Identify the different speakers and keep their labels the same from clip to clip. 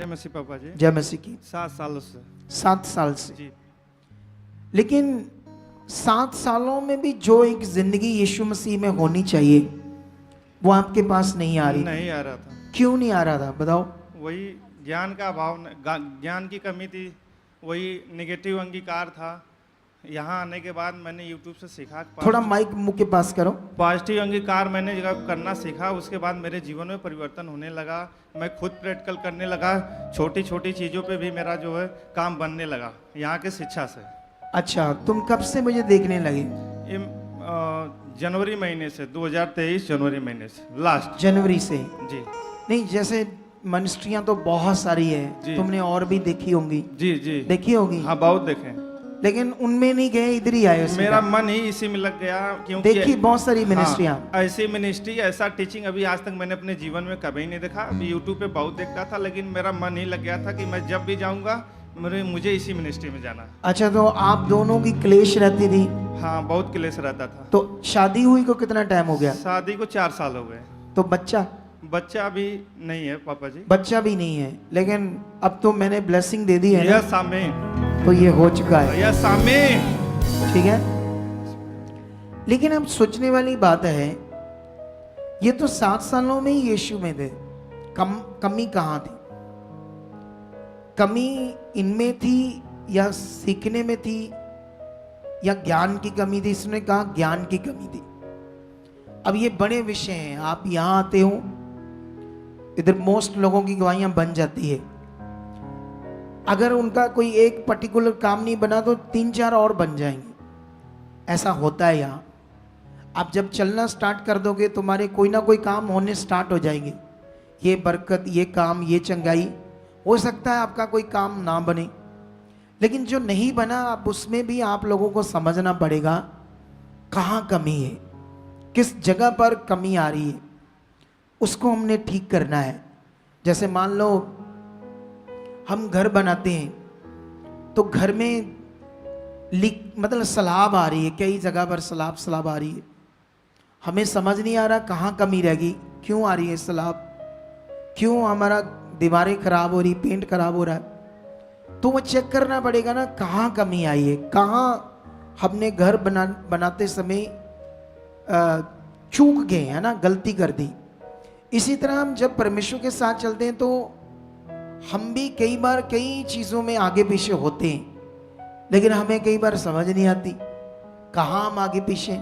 Speaker 1: जय मसीह पापा जी।
Speaker 2: जय मसीह की।
Speaker 1: 7 सालों से
Speaker 2: 7 साल से।
Speaker 1: जी।
Speaker 2: लेकिन 7 सालों में भी जो एक जिंदगी यीशु मसीह में होनी चाहिए वो आपके पास नहीं आ रही।
Speaker 1: नहीं आ रहा था।
Speaker 2: क्यों नहीं आ रहा था बताओ?
Speaker 1: वही ज्ञान का अभाव, ज्ञान की कमी थी, वही नेगेटिव अंगीकार था। यहाँ आने के बाद मैंने यूट्यूब से सीखा।
Speaker 2: थोड़ा माइक मुंह के पास करो।
Speaker 1: पॉजिटिव अंगीकार मैंने जब करना सीखा, उसके बाद मेरे जीवन में परिवर्तन होने लगा। मैं खुद प्रैक्टिकल करने लगा। छोटी छोटी चीज़ों पे भी मेरा जो है काम बनने लगा यहाँ के शिक्षा से।
Speaker 2: अच्छा, तुम कब से मुझे देखने लगे?
Speaker 1: ये जनवरी महीने से, 2023 जनवरी महीने से, लास्ट
Speaker 2: जनवरी से।
Speaker 1: जी।
Speaker 2: नहीं, जैसे मिनिस्ट्रियां तो बहुत सारी है, तुमने और भी देखी होंगी।
Speaker 1: जी जी
Speaker 2: देखी होगी।
Speaker 1: हाँ, बहुत देखे,
Speaker 2: लेकिन उनमें नहीं गए, इधर ही आए।
Speaker 1: मेरा मन ही इसी में लग गया क्योंकि
Speaker 2: देखी बहुत सारी मिनिस्ट्रियां।
Speaker 1: हाँ, ऐसी मिनिस्ट्री, ऐसा टीचिंग अभी आज तक मैंने अपने जीवन में कभी नहीं देखा। अभी यूट्यूब पे बहुत देखता था, लेकिन मेरा मन ही लग गया था कि मैं जब भी जाऊंगा मुझे इसी मिनिस्ट्री में जाना है।
Speaker 2: अच्छा, तो आप दोनों की क्लेश रहती थी?
Speaker 1: हाँ, बहुत क्लेश रहता था।
Speaker 2: तो शादी हुई को कितना टाइम हो गया?
Speaker 1: शादी को 4 साल हो गए।
Speaker 2: तो बच्चा?
Speaker 1: बच्चा अभी नहीं है पापा जी।
Speaker 2: बच्चा भी नहीं है, लेकिन अब तो मैंने ब्लेसिंग दे दी है ना?
Speaker 1: यस आमीन।
Speaker 2: तो ये हो चुका है।
Speaker 1: यस आमीन।
Speaker 2: ठीक है। लेकिन अब सोचने वाली बात है, ये तो 7 सालों में ही यीशु में थे, कमी कहां थी? कमी इनमें थी या सीखने में थी या ज्ञान की कमी थी? इसने कहा ज्ञान की कमी थी। अब ये बड़े विषय हैं। आप यहां आते हो, इधर मोस्ट लोगों की गवाहियां बन जाती है। अगर उनका कोई एक पर्टिकुलर काम नहीं बना तो 3-4 और बन जाएंगे। ऐसा होता है यहाँ। आप जब चलना स्टार्ट कर दोगे, तुम्हारे कोई ना कोई काम होने स्टार्ट हो जाएंगे। ये बरकत, ये काम, ये चंगाई। हो सकता है आपका कोई काम ना बने, लेकिन जो नहीं बना, आप उसमें भी आप लोगों को समझना पड़ेगा कहाँ कमी है, किस जगह पर कमी आ रही है, उसको हमने ठीक करना है। जैसे मान लो हम घर बनाते हैं तो घर में लीक, मतलब सलाब आ रही है, कई जगह पर सलाब आ रही है। हमें समझ नहीं आ रहा कहाँ कमी रहेगी, क्यों आ रही है सलाब, क्यों हमारा दीवारें खराब हो रही, पेंट खराब हो रहा है। तो वो चेक करना पड़ेगा ना कहाँ कमी आई है, कहाँ हमने घर बनाते समय चूक गए, है ना, गलती कर दी। इसी तरह हम जब परमेश्वर के साथ चलते हैं तो हम भी कई बार कई चीज़ों में आगे पीछे होते हैं, लेकिन हमें कई बार समझ नहीं आती कहाँ हम आगे पीछे।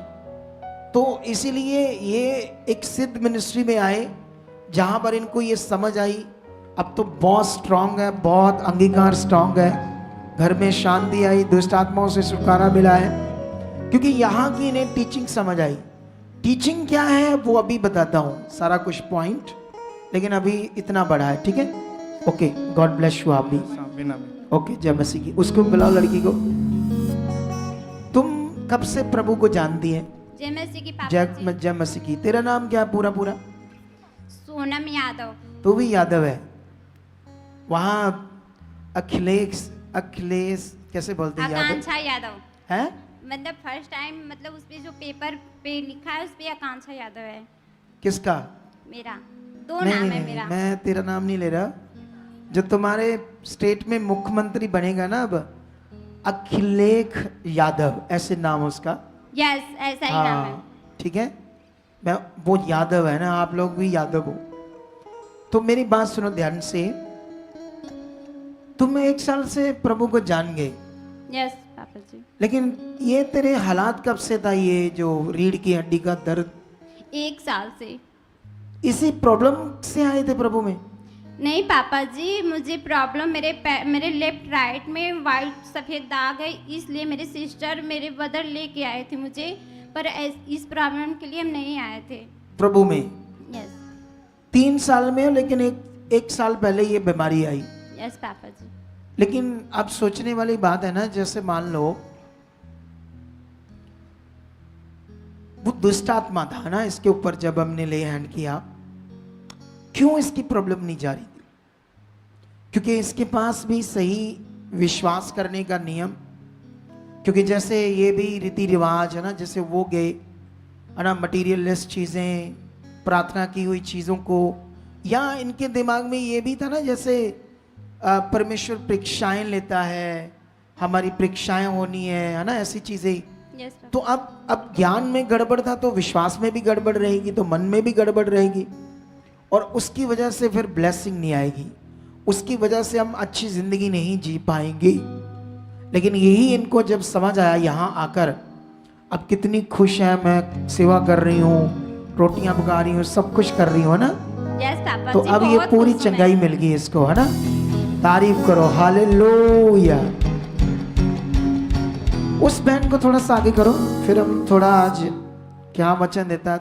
Speaker 2: तो इसीलिए ये एक सिद्ध मिनिस्ट्री में आए जहाँ पर इनको ये समझ आई। अब तो बहुत स्ट्रांग है, बहुत अंगीकार स्ट्रांग है, घर में शांति आई, दुष्ट आत्माओं से छुटकारा मिला है, क्योंकि यहाँ की इन्हें टीचिंग समझ आई। टीचिंग क्या है वो अभी बताता हूँ, सारा कुछ पॉइंट, लेकिन अभी इतना बड़ा है। ठीक है, ओके, गॉड ब्लेस यू। आप भी ओके, जय मसीह की। उसको बुलाओ, लड़की को। तुम कब से प्रभु को जानती है?
Speaker 3: जय मसीह की पापा जी।
Speaker 2: जय मसीह की। तेरा नाम क्या पूरा?
Speaker 3: सोनम यादव।
Speaker 2: तू भी यादव है? वहाँ अखिलेश कैसे बोलते हैं?
Speaker 3: आकांक्षा यादव
Speaker 2: है,
Speaker 3: मतलब फर्स्ट टाइम, मतलब उस पे जो पेपर पे लिखा है उस पे आकांक्षा यादव है।
Speaker 2: किसका?
Speaker 3: मेरा 2 नाम है मेरा।
Speaker 2: मैं तेरा नाम नहीं ले रहा। जो तुम्हारे स्टेट में मुख्यमंत्री बनेगा ना अब, अखिलेश यादव ऐसे नाम उसका।
Speaker 3: यस, ऐसा ही नाम है।
Speaker 2: ठीक है, मैं वो यादव है ना, आप लोग भी यादव हो। तो मेरी बात सुनो ध्यान से। तुम 1 साल से प्रभु को जान गए।
Speaker 3: यस पापा जी।
Speaker 2: लेकिन ये तेरे हालात कब से था, ये जो रीढ़ की हड्डी का दर्द?
Speaker 3: 1 साल से।
Speaker 2: इसी प्रॉब्लम से आए थे प्रभु में?
Speaker 3: नहीं पापा जी, मुझे प्रॉब्लम मेरे लेफ्ट राइट में वाइट सफ़ेद दाग है, इसलिए मेरे सिस्टर मेरे ब्रदर लेके आए थे मुझे, पर इस प्रॉब्लम के लिए हम नहीं आए थे
Speaker 2: प्रभु में।
Speaker 3: यस।
Speaker 2: 3 साल में, लेकिन एक साल पहले ये बीमारी आई।
Speaker 3: यस पापा जी।
Speaker 2: लेकिन अब सोचने वाली बात है ना, जैसे मान लो वो दुष्ट आत्मा था ना इसके ऊपर, जब हमने ले हैंड किया, क्यों इसकी प्रॉब्लम नहीं जा रही थी? क्योंकि इसके पास भी सही विश्वास करने का नियम, क्योंकि जैसे ये भी रीति रिवाज है ना, जैसे वो गए है ना, मटीरियलिस्ट चीज़ें, प्रार्थना की हुई चीज़ों को, या इनके दिमाग में ये भी था ना, जैसे परमेश्वर परीक्षाएं लेता है, हमारी परीक्षाएं होनी है ना, ऐसी चीजें।
Speaker 3: Yes papa.
Speaker 2: तो अब ज्ञान में गड़बड़ था तो विश्वास में भी गड़बड़ रहेगी, तो मन में भी गड़बड़ रहेगी, और उसकी वजह से फिर ब्लेसिंग नहीं आएगी, उसकी वजह से हम अच्छी जिंदगी नहीं जी पाएंगे। लेकिन यही इनको जब समझ आया यहाँ आकर, अब कितनी खुश है, मैं सेवा कर रही हूँ, रोटियां पका रही हूँ, सब कुछ कर रही हूँ ना,
Speaker 3: यस पापा
Speaker 2: तो
Speaker 3: जी,
Speaker 2: अब ये
Speaker 3: बहुत
Speaker 2: पूरी
Speaker 3: खुश हूँ
Speaker 2: चंगाई
Speaker 3: मैं।
Speaker 2: मिल गई इसको, है ना। तारीफ करो, हालेलुया। उस बहन को थोड़ा सा आगे करो, फिर हम थोड़ा आज क्या वचन देता है